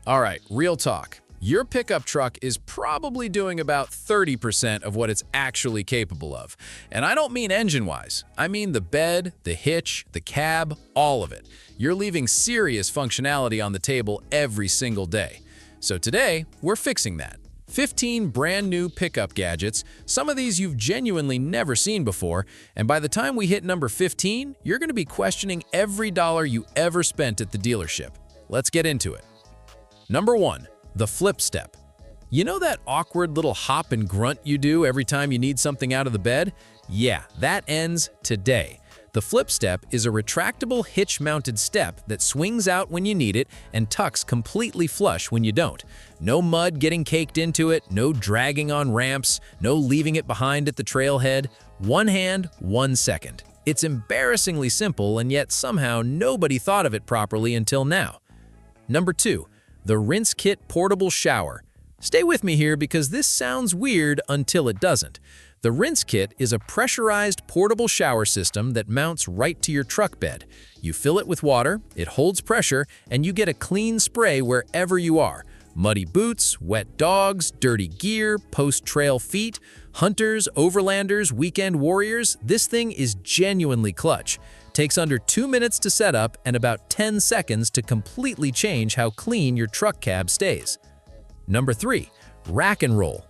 All right, real talk. Your pickup truck is probably doing about 30% of what it's actually capable of. And I don't mean engine-wise. I mean the bed, the hitch, the cab, all of it. You're leaving serious functionality on the table every single day. So today, we're fixing that. 15 brand new pickup gadgets, some of these you've genuinely never seen before, and by the time we hit number 15, you're going to be questioning every dollar you ever spent at the dealership. Let's get into it. Number 1. The flip step. You know that awkward little hop and grunt you do every time you need something out of the bed? Yeah, that ends today. The flip step is a retractable hitch-mounted step that swings out when you need it and tucks completely flush when you don't. No mud getting caked into it, no dragging on ramps, no leaving it behind at the trailhead. One hand, 1 second. It's embarrassingly simple, and yet somehow nobody thought of it properly until now. Number 2. The Rinsekit portable shower. Stay with me here because this sounds weird until it doesn't. The Rinsekit is a pressurized portable shower system that mounts right to your truck bed. You fill it with water, it holds pressure, and you get a clean spray wherever you are. Muddy boots, wet dogs, dirty gear, post-trail feet, hunters, overlanders, weekend warriors, this thing is genuinely clutch. Takes under 2 minutes to set up and about 10 seconds to completely change how clean your truck cab stays. Number 3. Rack and roll.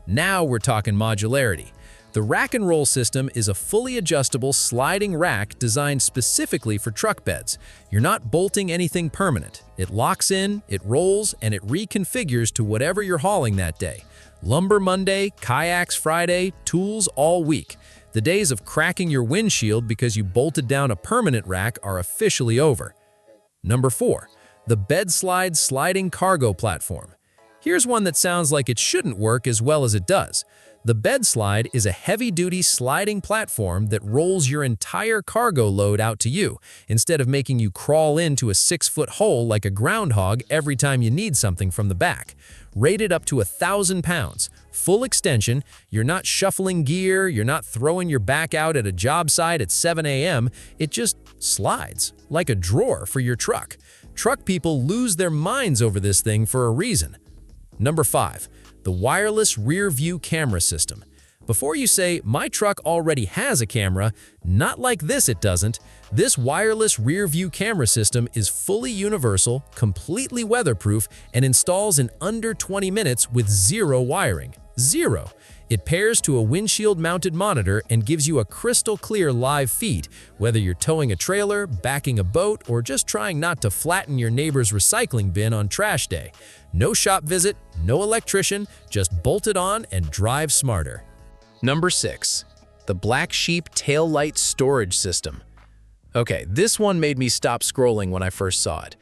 Now we're talking modularity. The rack and roll system is a fully adjustable sliding rack designed specifically for truck beds. You're not bolting anything permanent. It locks in, it rolls, and it reconfigures to whatever you're hauling that day. Lumber Monday, kayaks Friday, tools all week. The days of cracking your windshield because you bolted down a permanent rack are officially over. Number 4. The Bedslide sliding cargo platform. Here's one that sounds like it shouldn't work as well as it does. The Bedslide is a heavy-duty sliding platform that rolls your entire cargo load out to you, instead of making you crawl into a 6-foot hole like a groundhog every time you need something from the back. Rated up to 1,000 pounds, full extension, you're not shuffling gear, you're not throwing your back out at a job site at 7 a.m., it just slides, like a drawer for your truck. Truck people lose their minds over this thing for a reason. Number 5. The wireless rear view camera system. Before you say, my truck already has a camera, not like this it doesn't. This wireless rear view camera system is fully universal, completely weatherproof, and installs in under 20 minutes with zero wiring. Zero. It pairs to a windshield-mounted monitor and gives you a crystal-clear live feed, whether you're towing a trailer, backing a boat, or just trying not to flatten your neighbor's recycling bin on trash day. No shop visit, no electrician, just bolt it on and drive smarter. Number 6. The Black Sheep Tail Light Storage System. Okay, this one made me stop scrolling when I first saw it.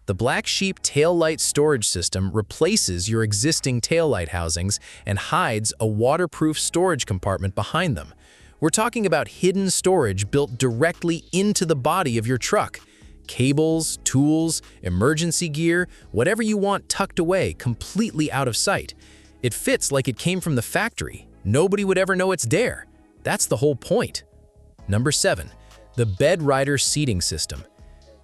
The Black Sheep Tail Light Storage System replaces your existing taillight housings and hides a waterproof storage compartment behind them. We're talking about hidden storage built directly into the body of your truck. Cables, tools, emergency gear, whatever you want tucked away, completely out of sight. It fits like it came from the factory. Nobody would ever know it's there. That's the whole point. Number 7. The Bed Rider Seating System.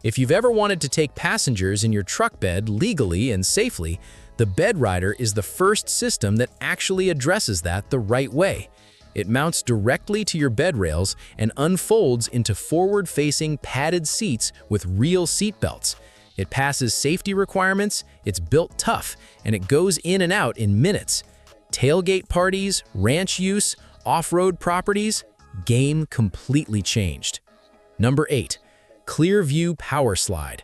If you've ever wanted to take passengers in your truck bed legally and safely, the Bed Rider is the first system that actually addresses that the right way. It mounts directly to your bed rails and unfolds into forward-facing padded seats with real seat belts. It passes safety requirements, it's built tough, and it goes in and out in minutes. Tailgate parties, ranch use, off-road properties, game completely changed. Number 8. Clearview Power Slide.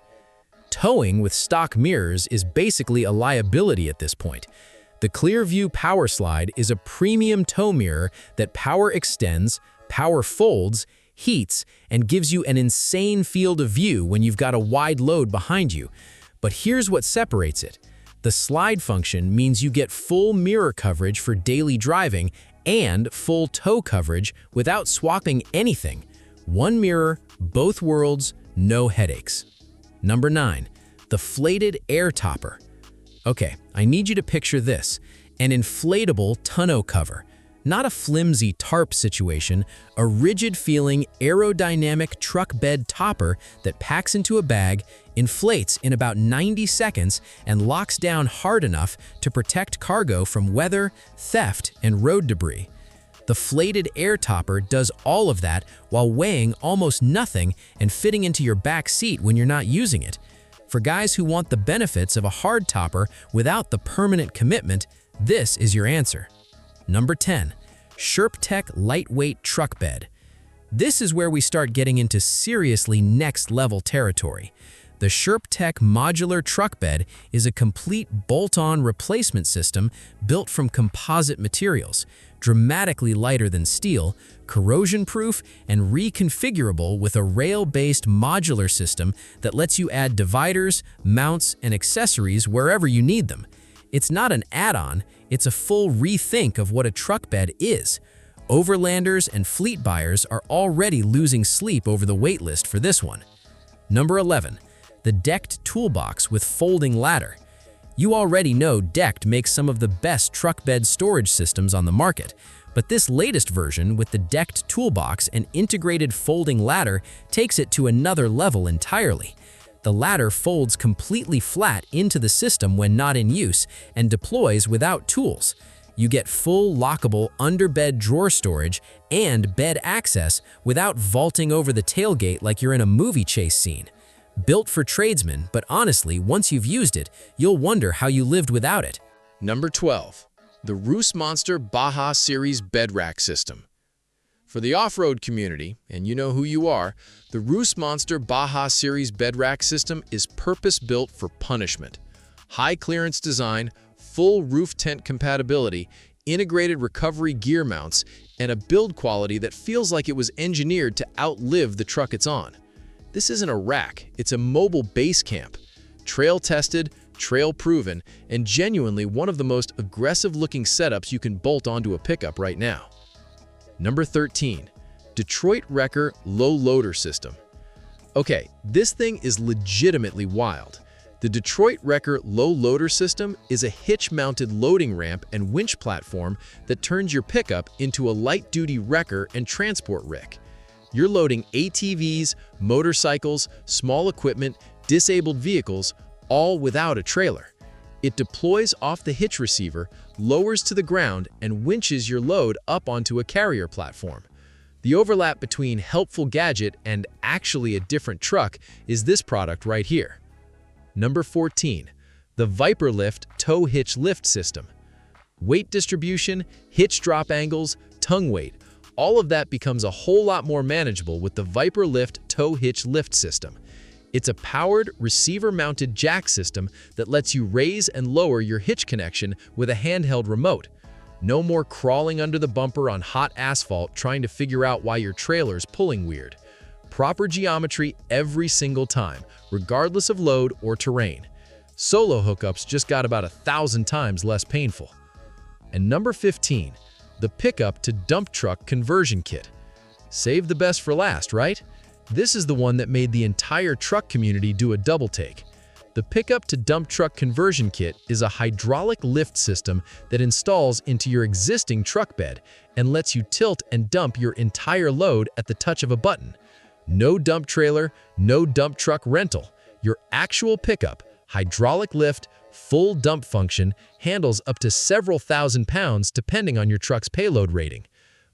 Towing with stock mirrors is basically a liability at this point. The Clearview Power Slide is a premium tow mirror that power extends, power folds, heats, and gives you an insane field of view when you've got a wide load behind you. But here's what separates it. The slide function means you get full mirror coverage for daily driving and full tow coverage without swapping anything. One mirror, both worlds, no headaches. Number 9. The Flated Air Topper. Okay, I need you to picture this. An inflatable tonneau cover. Not a flimsy tarp situation, a rigid-feeling aerodynamic truck bed topper that packs into a bag, inflates in about 90 seconds and locks down hard enough to protect cargo from weather, theft, and road debris. The flated air topper does all of that while weighing almost nothing and fitting into your back seat when you're not using it. For guys who want the benefits of a hard topper without the permanent commitment, this is your answer. Number 10. Sherpe Lightweight Truck Bed. This is where we start getting into seriously next-level territory. The Sherpe Modular Truck Bed is a complete bolt-on replacement system built from composite materials, dramatically lighter than steel, corrosion-proof, and reconfigurable with a rail-based modular system that lets you add dividers, mounts, and accessories wherever you need them. It's not an add-on, it's a full rethink of what a truck bed is. Overlanders and fleet buyers are already losing sleep over the waitlist for this one. Number 11. The decked Toolbox with folding ladder. You already know Decked makes some of the best truck bed storage systems on the market, but this latest version with the decked Toolbox and integrated folding ladder takes it to another level entirely. The ladder folds completely flat into the system when not in use and deploys without tools. You get full lockable underbed drawer storage and bed access without vaulting over the tailgate like you're in a movie chase scene. Built for tradesmen, but honestly, once you've used it, you'll wonder how you lived without it. Number 12. The Roost Monster Baja Series Bed Rack System. For the off-road community, and you know who you are, the Roost Monster Baja Series Bed Rack System is purpose-built for punishment. High-clearance design, full roof tent compatibility, integrated recovery gear mounts, and a build quality that feels like it was engineered to outlive the truck it's on. This isn't a rack, it's a mobile base camp. Trail-tested, trail-proven, and genuinely one of the most aggressive-looking setups you can bolt onto a pickup right now. Number 13. Detroit Wrecker Low Loader System. Okay, this thing is legitimately wild. The Detroit Wrecker Low Loader System is a hitch-mounted loading ramp and winch platform that turns your pickup into a light-duty wrecker and transport rick. You're loading ATVs, motorcycles, small equipment, disabled vehicles, all without a trailer. It deploys off the hitch receiver, lowers to the ground, and winches your load up onto a carrier platform. The overlap between helpful Gadget and actually a different truck is this product right here. Number 14. The Viper Lift Tow Hitch Lift System. Weight distribution, hitch drop angles, tongue weight, all of that becomes a whole lot more manageable with the Viper Lift Tow Hitch Lift System. It's a powered, receiver-mounted jack system that lets you raise and lower your hitch connection with a handheld remote. No more crawling under the bumper on hot asphalt trying to figure out why your trailer's pulling weird. Proper geometry every single time, regardless of load or terrain. Solo hookups just got about 1,000 times less painful. And number 15. The Pickup to Dump Truck Conversion Kit. Save the best for last, right? This is the one that made the entire truck community do a double take. The Pickup to Dump Truck Conversion Kit is a hydraulic lift system that installs into your existing truck bed and lets you tilt and dump your entire load at the touch of a button. No dump trailer, no dump truck rental. Your actual pickup, hydraulic lift, full dump function, handles up to several thousand pounds depending on your truck's payload rating.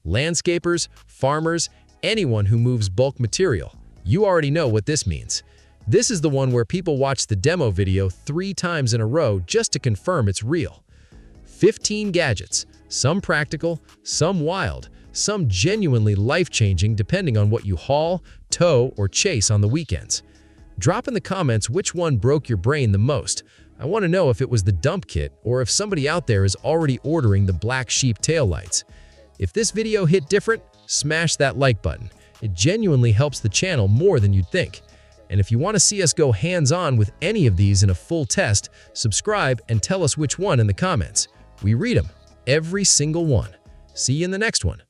Landscapers, farmers, anyone who moves bulk material, you already know what this means. This is the one where people watch the demo video 3 times in a row just to confirm it's real. 15 gadgets, some practical, some wild, some genuinely life-changing depending on what you haul, tow, or chase on the weekends. Drop in the comments which one broke your brain the most. I want to know if it was the dump kit or if somebody out there is already ordering the black sheep taillights. If this video hit different, smash that like button. It genuinely helps the channel more than you'd think. And if you want to see us go hands-on with any of these in a full test, subscribe and tell us which one in the comments. We read them, every single one. See you in the next one.